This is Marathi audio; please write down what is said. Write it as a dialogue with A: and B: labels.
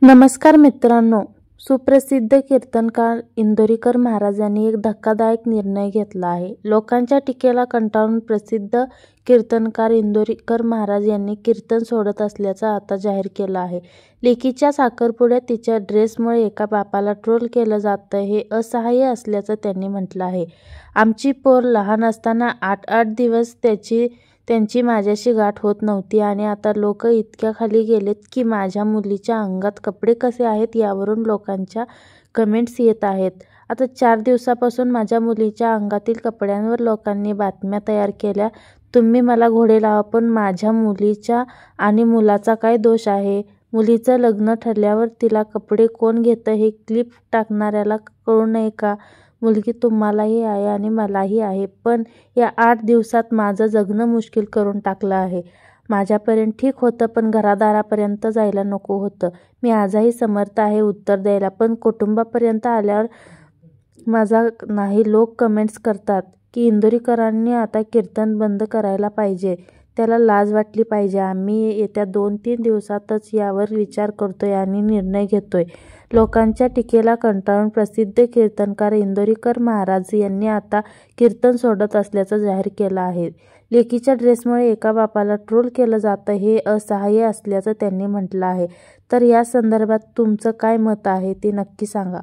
A: नमस्कार मित्रांनो, सुप्रसिद्ध कीर्तनकार इंदोरीकर महाराज यांनी एक धक्कादायक निर्णय घेतला आहे. लोकांच्या टीकेला कंटाळून प्रसिद्ध कीर्तनकार इंदोरीकर महाराज यांनी कीर्तन सोडत असल्याचं आता जाहीर केलं आहे. लेकीच्या साखरपुड्यात तिच्या ड्रेसमुळे एका बापाला ट्रोल केलं जातं हे असह्य असल्याचं त्यांनी म्हटलं आहे. आमची पोर लहान असताना 8-8 दिवस त्यांची माझ्याशी गाठ होत नव्हती आणि आता लोक इतक्या खाली गेलेत की माझ्या मुलीच्या अंगात कपडे कसे आहेत यावरून लोकांच्या कमेंट्स येत आहेत. आता 4 दिवसापासून माझ्या मुलीच्या अंगातील कपड्यांवर लोकांनी बातम्या तयार केल्या. तुम्ही मला घोडे लावा, पण माझ्या मुलीच्या आणि मुलाचा काय दोष आहे? मुलीचं लग्न ठरल्यावर तिला कपडे कोण घेतं हे क्लिप टाकणाऱ्याला कळू नये का? मुलगी तुम्हालाही आहे आणि मलाही आहे, पण या 8 दिवसात माझं जगणं मुश्किल करून टाकलं आहे. माझ्यापर्यंत ठीक होतं, पण घरादारापर्यंत जायला नको होतं. मी आजही समर्थ आहे उत्तर द्यायला, पण कुटुंबापर्यंत आल्यावर माझा नाही. लोक कमेंट्स करतात की इंदोरीकरांनी आता कीर्तन बंद करायला पाहिजे, त्याला लाज वाटली पाहिजे. आम्ही येत्या 2-3 दिवसातच यावर विचार करतोय आणि निर्णय घेतोय. लोकांच्या टीकेला कंटाळून प्रसिद्ध कीर्तनकार इंदोरीकर महाराज यांनी आता कीर्तन सोडत असल्याचं जाहीर केलं आहे. लेकीच्या ड्रेसमुळे एका बापाला ट्रोल केलं जातं हे असह्य असल्याचं त्यांनी म्हटलं आहे. तर या संदर्भात तुमचं काय मत आहे ते नक्की सांगा.